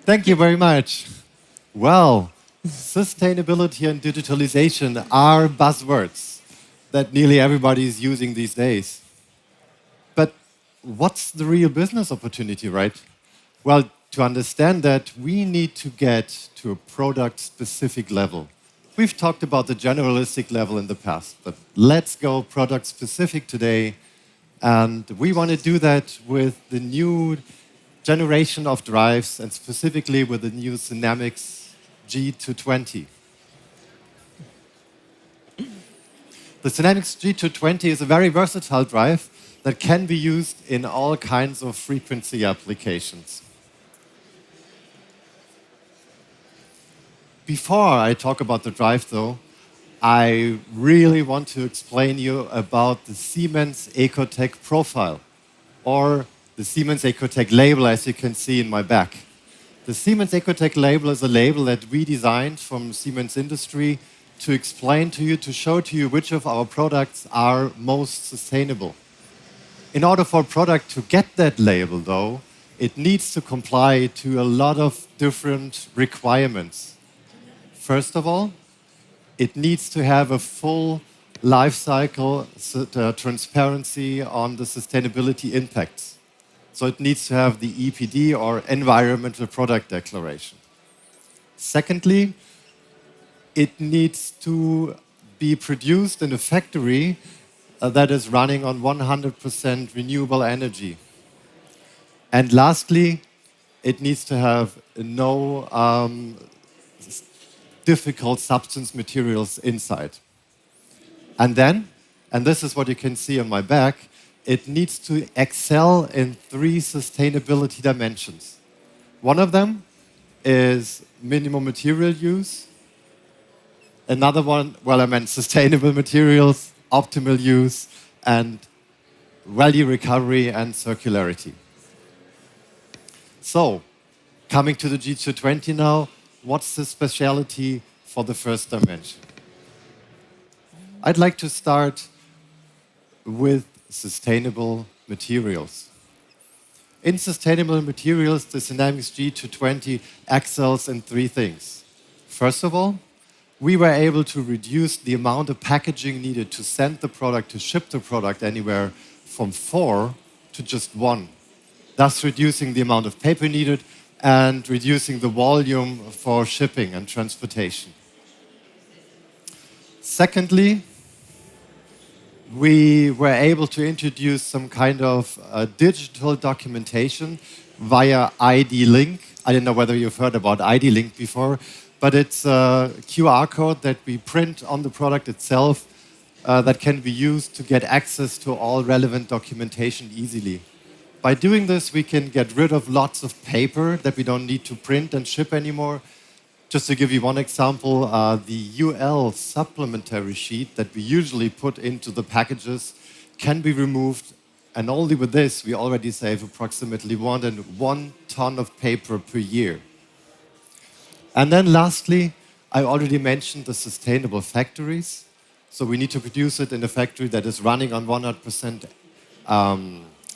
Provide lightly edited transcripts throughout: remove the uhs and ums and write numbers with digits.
Thank you very much. Well, sustainability and digitalization are buzzwords that nearly everybody is using these days. But what's the real business opportunity, right? Well, to understand that, we need to get to a product specific level. We've talked about the generalistic level in the past, but let's go product specific today. And we want to do that with the new generation of drives and specifically with the new Dynamics G220. The Dynamics G220 is a very versatile drive that can be used in all kinds of frequency applications. Before I talk about the drive, though, I really want to explain you about the Siemens Ecotech profile, or the Siemens Ecotech label, as you can see in my back. The Siemens Ecotech label is a label that we designed from Siemens Industry to explain to you, to show to you which of our products are most sustainable. In order for a product to get that label, though, it needs to comply to a lot of different requirements. First of all, it needs to have a full life cycle transparency on the sustainability impacts. So it needs to have the EPD, or Environmental Product Declaration. Secondly, it needs to be produced in a factory that is running on 100% renewable energy. And lastly, it needs to have no difficult substance materials inside. And then, and this is what you can see on my back, it needs to excel in 3 sustainability dimensions. One of them is minimum material use. Another one, well, I meant sustainable materials, optimal use, and value recovery and circularity. So, coming to the G220 now, what's the specialty for the first dimension? I'd like to start with sustainable materials. In sustainable materials, the Dynamics G220 excels in 3 things. First of all, we were able to reduce the amount of packaging needed to send the product, to ship the product anywhere, from 4 to just 1, thus reducing the amount of paper needed and reducing the volume for shipping and transportation. Secondly, we were able to introduce some kind of digital documentation via ID Link. I don't know whether you've heard about ID Link before, but it's a QR code that we print on the product itself that can be used to get access to all relevant documentation easily. By doing this, we can get rid of lots of paper that we don't need to print and ship anymore. Just to give you one example, the UL supplementary sheet that we usually put into the packages can be removed, and only with this we already save approximately 1 ton of paper per year. And then lastly, I already mentioned the sustainable factories. So we need to produce it in a factory that is running on 100%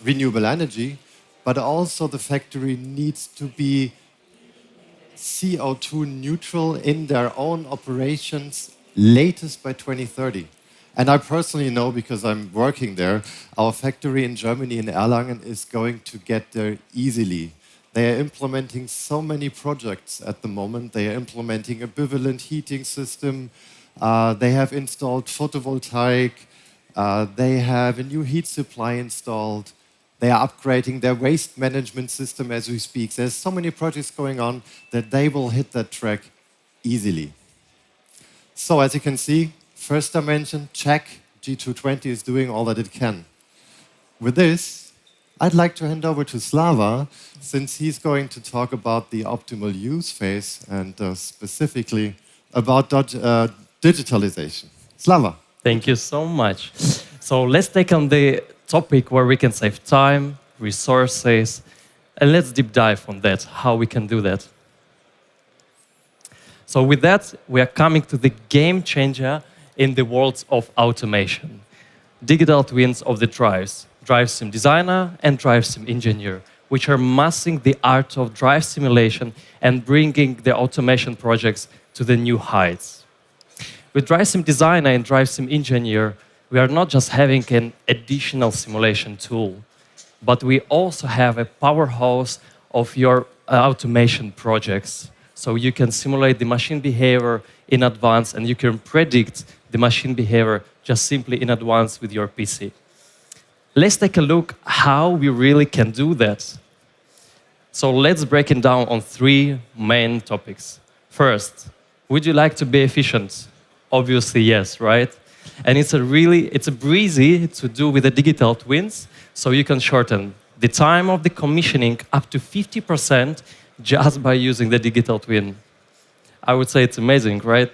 renewable energy, but also the factory needs to be CO2 neutral in their own operations latest by 2030. And I personally know, because I'm working there, our factory in Germany, in Erlangen, is going to get there easily. They are implementing so many projects at the moment. They are implementing a bivalent heating system. They have installed photovoltaic. They have a new heat supply installed. They are upgrading their waste management system as we speak. There's so many projects going on that they will hit that track easily. So as you can see, first dimension, check. G220 is doing all that it can. With this, I'd like to hand over to Slava, since he's going to talk about the optimal use phase and specifically about digitalization. Slava. Thank you so much. So let's take on the topic where we can save time, resources, and let's deep dive on that, how we can do that. So with that, we are coming to the game changer in the world of automation. Digital twins of the drives, drive sim designer and drive sim engineer. which are mastering the art of drive simulation and bringing the automation projects to the new heights. With Drive Sim Designer and Drive Sim Engineer, we are not just having an additional simulation tool, but we also have a powerhouse of your automation projects. So you can simulate the machine behavior in advance and you can predict the machine behavior just simply in advance with your PC. Let's take a look how we really can do that. So let's break it down on three main topics. First, would you like to be efficient? Obviously, yes, right? And it's a breezy to do with the digital twins, so you can shorten the time of the commissioning up to 50% just by using the digital twin. I would say it's amazing, right?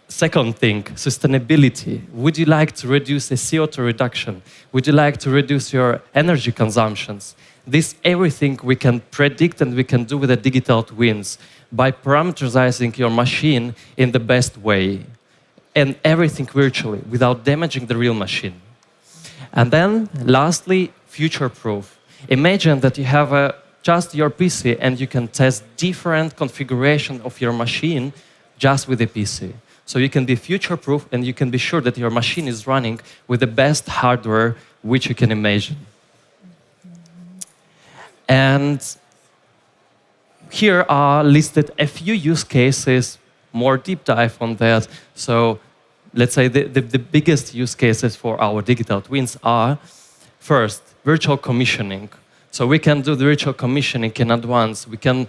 Second thing, sustainability. Would you like to reduce the CO2 reduction? Would you like to reduce your energy consumptions? This everything we can predict and we can do with the digital twins by parameterizing your machine in the best way. And everything virtually without damaging the real machine. And then lastly, future-proof. Imagine that you have just your PC and you can test different configuration of your machine just with the PC. So you can be future-proof and you can be sure that your machine is running with the best hardware which you can imagine. And here are listed a few use cases, more deep dive on that. So let's say the biggest use cases for our digital twins are, first, virtual commissioning. So we can do the virtual commissioning in advance. We can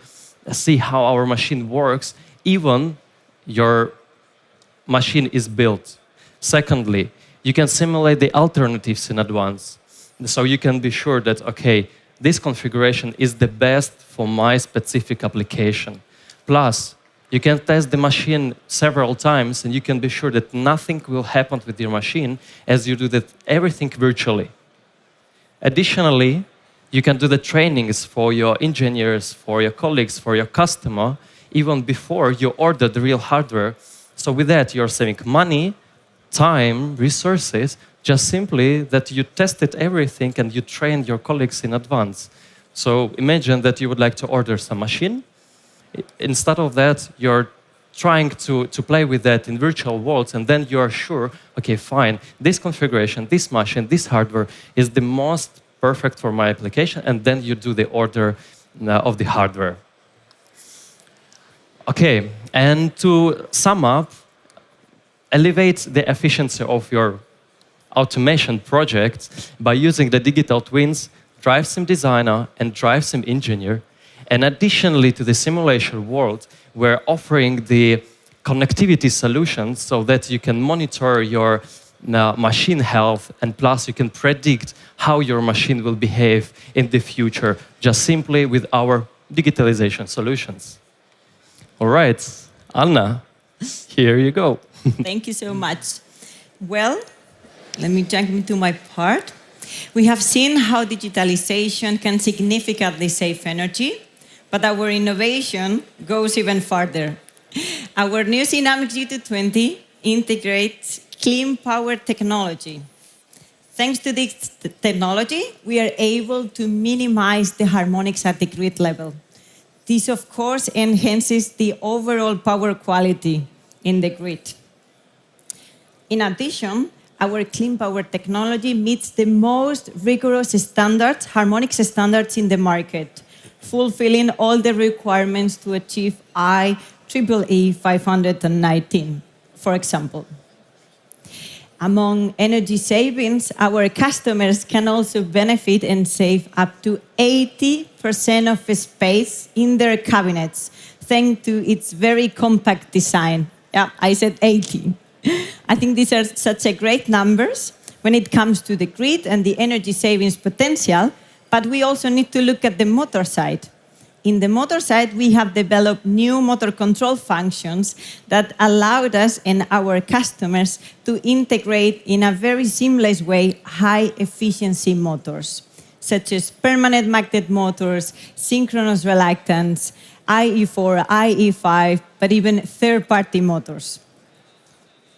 see how our machine works, even your machine is built. Secondly, you can simulate the alternatives in advance. So you can be sure that, okay, this configuration is the best for my specific application. Plus, you can test the machine several times and you can be sure that nothing will happen with your machine as you do that everything virtually. Additionally, you can do the trainings for your engineers, for your colleagues, for your customer, even before you order the real hardware. So with that, you're saving money, time, resources, just simply that you tested everything and you trained your colleagues in advance. So imagine that you would like to order some machine. Instead of that, you're trying to play with that in virtual worlds, and then you're sure, okay, fine, this configuration, this machine, this hardware is the most perfect for my application, and then you do the order of the hardware. Okay, and to sum up, elevate the efficiency of your automation projects by using the digital twins, Drive Sim Designer and Drive Sim Engineer. And additionally to the simulation world, we're offering the connectivity solutions so that you can monitor your machine health, and plus you can predict how your machine will behave in the future just simply with our digitalization solutions. All right, Anna, here you go. Thank you so much. Well, let me jump into my part. We have seen how digitalization can significantly save energy, but our innovation goes even further. Our new Dynamics G220 integrates clean power technology. Thanks to this technology, we are able to minimize the harmonics at the grid level. This, of course, enhances the overall power quality in the grid. In addition, our clean power technology meets the most rigorous standards, harmonics standards in the market, fulfilling all the requirements to achieve IEEE 519, for example. Among energy savings, our customers can also benefit and save up to 80% of space in their cabinets, thanks to its very compact design. Yeah, I said 80. I think these are such a great numbers when it comes to the grid and the energy savings potential, but we also need to look at the motor side. In the motor side, we have developed new motor control functions that allowed us and our customers to integrate in a very seamless way high-efficiency motors, such as permanent magnet motors, synchronous reluctance, IE4, IE5, but even third-party motors.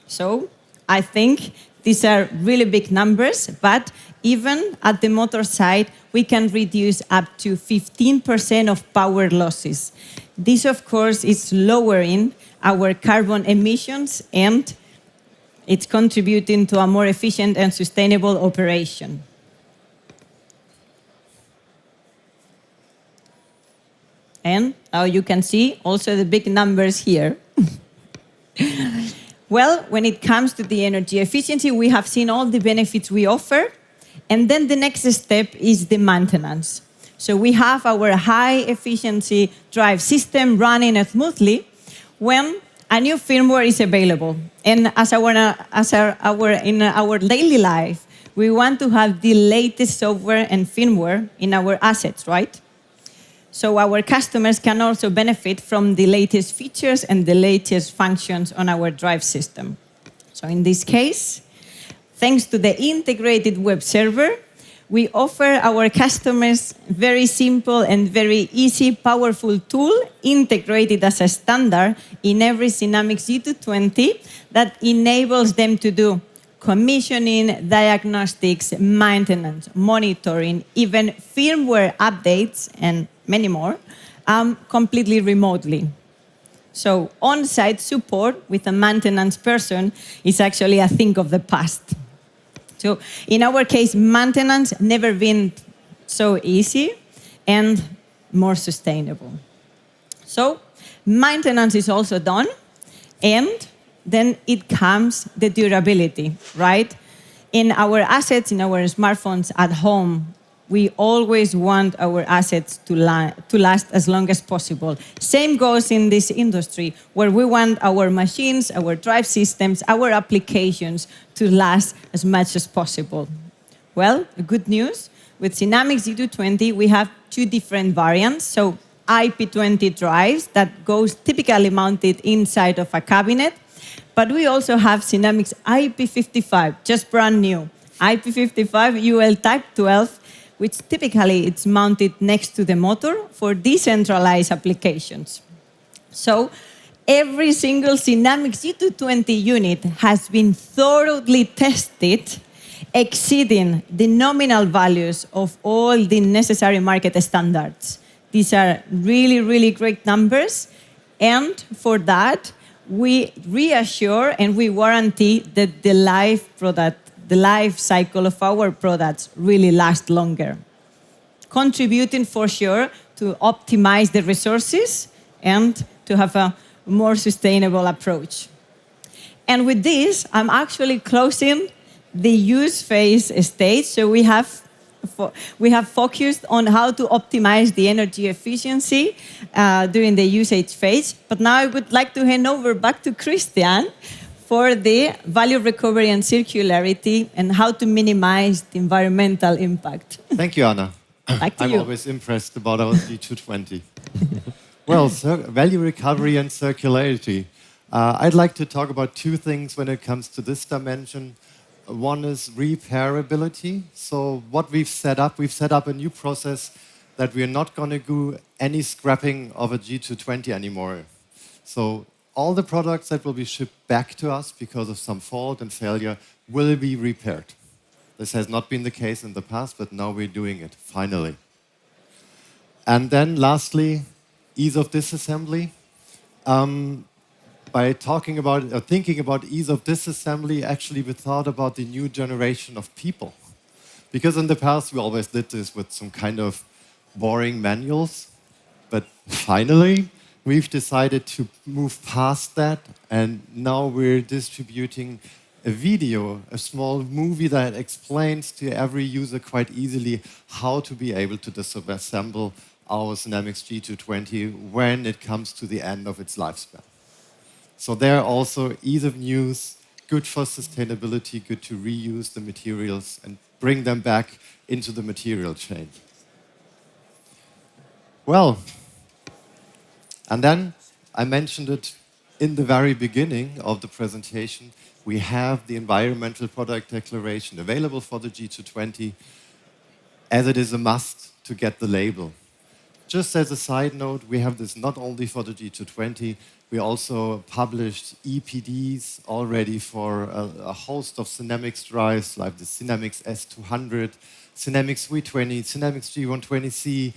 So I think These are really big numbers, but even at the motor side, we can reduce up to 15% of power losses. This, of course, is lowering our carbon emissions and it's contributing to a more efficient and sustainable operation. And now you can see also the big numbers here. Well, when it comes to the energy efficiency, we have seen all the benefits we offer. And then the next step is the maintenance. So we have our high efficiency drive system running smoothly when a new firmware is available. And in our daily life, we want to have the latest software and firmware in our assets, right? So our customers can also benefit from the latest features and the latest functions on our drive system. So in this case, thanks to the integrated web server, we offer our customers very simple and very easy, powerful tool integrated as a standard in every Dynamics G220 that enables them to do commissioning, diagnostics, maintenance, monitoring, even firmware updates, and many more, completely remotely. So on-site support with a maintenance person is actually a thing of the past. So in our case, maintenance never been so easy and more sustainable. So maintenance is also done, and then it comes the durability, right? In our assets, in our smartphones at home, we always want our assets to last as long as possible. Same goes in this industry, where we want our machines, our drive systems, our applications to last as much as possible. Well, good news, with Dynamics Z220, we have two different variants. So IP20 drives that goes typically mounted inside of a cabinet, but we also have Dynamics IP55, just brand new. IP55 UL Type 12, which typically it's mounted next to the motor for decentralized applications. So every single Dynamics G220 unit has been thoroughly tested, exceeding the nominal values of all the necessary market standards. These are really, really great numbers, and for that, we reassure and we guarantee that the life cycle of our products really last longer, contributing for sure to optimize the resources and to have a more sustainable approach. And with this, I'm actually closing the use phase stage. So we have focused on how to optimize the energy efficiency during the usage phase. But now I would like to hand over back to Christian for the value recovery and circularity and how to minimize the environmental impact. Thank you, Anna. Back to I'm you. always impressed about our G220. Well, value recovery and circularity. I'd like to talk about two things when it comes to this dimension. One is repairability. So what we've set up a new process that we're not going to do any scrapping of a G220 anymore. So all the products that will be shipped back to us because of some fault and failure will be repaired. This has not been the case in the past, but now we're doing it, finally. And then lastly, ease of disassembly. By talking about or thinking about ease of disassembly, actually we thought about the new generation of people. Because in the past we always did this with some kind of boring manuals, but finally we've decided to move past that, and now we're distributing a video, a small movie that explains to every user quite easily how to be able to disassemble our Dynamics G220 when it comes to the end of its lifespan. So there also ease of use, good for sustainability, good to reuse the materials and bring them back into the material chain. Well, and then I mentioned it in the very beginning of the presentation, we have the environmental product declaration available for the G220 as it is a must to get the label. Just as a side note, we have this not only for the G220, we also published EPDs already for a host of Dynamics drives like the Dynamics S200, Dynamics V20, Dynamics G120C,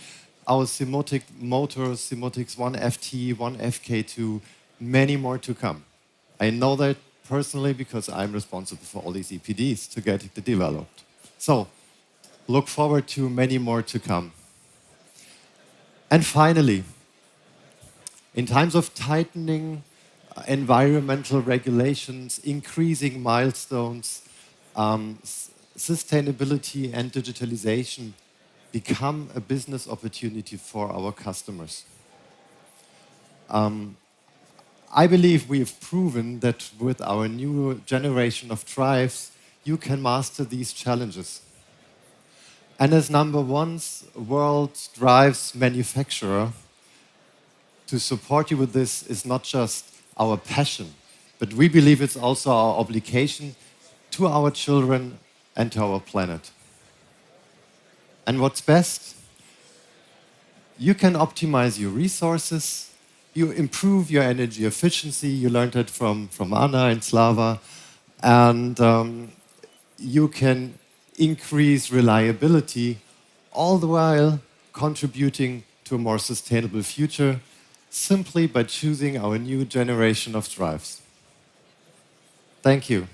our Simotic motors, Simotix 1FT, 1FK2, many more to come. I know that personally because I'm responsible for all these EPDs to get it developed. So look forward to many more to come. And finally, in times of tightening environmental regulations, increasing milestones, sustainability and digitalization become a business opportunity for our customers. I believe we have proven that with our new generation of drives, you can master these challenges. And as number one world drives manufacturer, to support you with this is not just our passion, but we believe it's also our obligation to our children and to our planet. And what's best? You can optimize your resources, you improve your energy efficiency, you learned it from Anna and Slava, and you can increase reliability, all the while contributing to a more sustainable future simply by choosing our new generation of drives. Thank you.